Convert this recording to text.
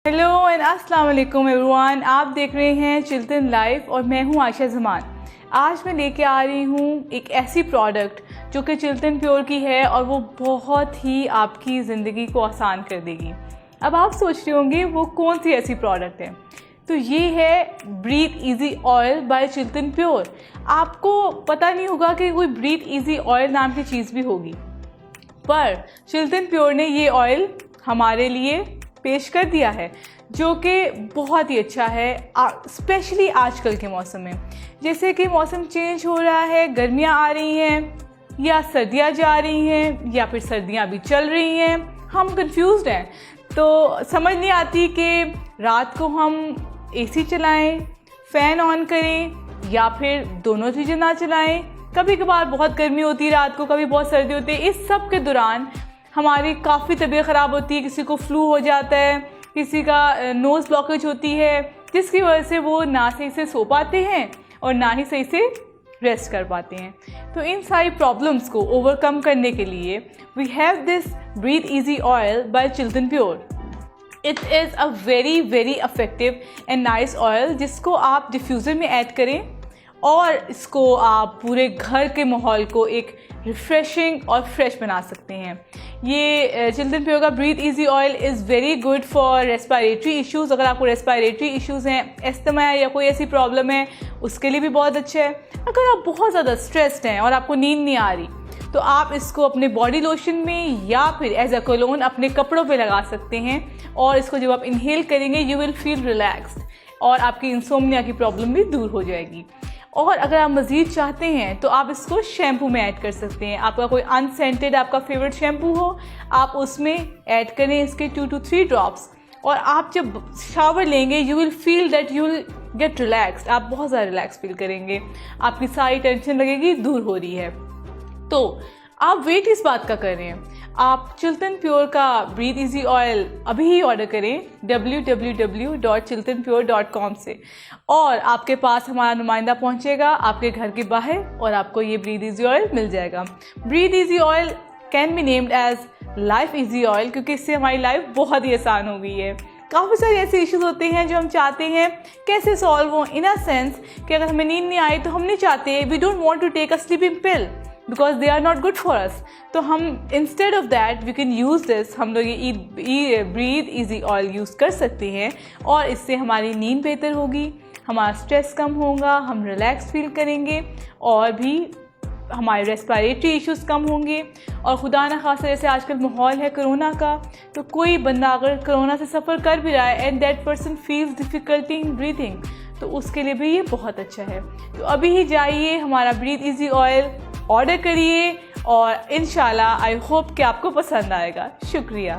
Hello and अस्सलाम वालेकुम everyone, आप देख रहे हैं चिल्तन लाइफ और मैं हूं आयशा ज़मान। आज मैं लेके आ रही हूं एक ऐसी प्रोडक्ट जो कि चिल्तन प्योर की है और वो बहुत ही आपकी ज़िंदगी को आसान कर देगी। अब आप सोच रहे होंगे वो कौन सी ऐसी प्रोडक्ट है, तो ये है breathe easy oil by Chiltan pure. आपको पता नहीं होगा कि कोई ब्रीथ इजी ऑयल नाम की चीज़ भी होगी, पर चिल्तन प्योर ने ये ऑयल हमारे लिए पेश कर दिया है जो कि बहुत ही अच्छा है, स्पेशली आजकल के मौसम में। जैसे कि मौसम चेंज हो रहा है, गर्मियाँ आ रही हैं या सर्दियाँ जा रही हैं या फिर सर्दियाँ भी चल रही हैं, हम कंफ्यूज्ड हैं, तो समझ नहीं आती कि रात को हम एसी चलाएं, फ़ैन ऑन करें या फिर दोनों चीज़ें ना चलाएं। कभी कभार बहुत गर्मी होती है रात को, कभी बहुत सर्दी होती है। इस सब के दौरान हमारी काफ़ी तबीयत ख़राब होती है, किसी को फ्लू हो जाता है, किसी का नोज़ ब्लॉकेज होती है, जिसकी वजह से वो ना सही से सो पाते हैं और ना ही सही से रेस्ट कर पाते हैं। तो इन सारी प्रॉब्लम्स को ओवरकम करने के लिए we have this breathe easy oil by Chiltan pure. It is a very very effective and nice oil जिसको आप डिफ्यूज़र में ऐड करें और इसको आप पूरे घर के माहौल को एक रिफ़्रेशिंग और फ्रेश बना सकते हैं। ये चिल्तन प्योर का breathe easy oil is very good for respiratory issues. अगर आपको रेस्पिरेटरी इश्यूज़ हैं, एस्थमा है या कोई ऐसी प्रॉब्लम है, उसके लिए भी बहुत अच्छा है। अगर आप बहुत ज़्यादा स्ट्रेस्ड हैं और आपको नींद नहीं आ रही, तो आप इसको अपने बॉडी लोशन में या फिर एज अ कोलोन अपने कपड़ों पे लगा सकते हैं और इसको जब आप इनहेल करेंगे यू विल फील रिलैक्स्ड और आपकी इंसोम्निया की प्रॉब्लम भी दूर हो जाएगी। और अगर आप मज़ीद चाहते हैं तो आप इसको शैम्पू में ऐड कर सकते हैं। आपका कोई अनसेंटेड आपका फेवरेट शैम्पू हो, आप उसमें ऐड करें इसके 2 to 3 ड्रॉप्स और आप जब शावर लेंगे you will feel that you will get relaxed. आप बहुत ज़्यादा रिलैक्स फील करेंगे, आपकी सारी टेंशन लगेगी दूर हो रही है। तो आप वेट इस बात का करें, आप चिल्तन प्योर का ब्रीथ इजी ऑयल अभी ही ऑर्डर करें www.chiltanpure.com से और आपके पास हमारा नुमाइंदा पहुंचेगा आपके घर के बाहर और आपको ये ब्रीथ इजी ऑयल मिल जाएगा। Breathe easy oil can be named as life easy oil क्योंकि इससे हमारी लाइफ बहुत ही आसान हो गई है। काफ़ी सारे ऐसे इश्यूज होते हैं जो हम चाहते हैं कैसे सॉल्व हो, इन अ सेंस कि अगर हमें नींद नहीं आई तो हम नहीं चाहते, we don't want to take a sleeping pill because they are not good for us. तो हम instead of that we can use this, हम लोग ये ब्रीथ इजी ऑयल यूज़ कर सकते हैं और इससे हमारी नींद बेहतर होगी, हमारा स्ट्रेस कम होगा, हम रिलैक्स फील करेंगे और भी हमारे रेस्पिरेटरी इश्यूज़ कम होंगे। और खुदा न खासा जैसे आजकल माहौल है कोरोना का, तो कोई बंदा अगर कोरोना से सफ़र कर भी रहा है and that person feels difficulty in breathing, तो उसके लिए भी ये बहुत अच्छा है। तो अभी ही जाइए हमारा ब्रीथ इजी ऑयल ऑर्डर करिए और इंशाल्लाह आई होप कि आपको पसंद आएगा। शुक्रिया।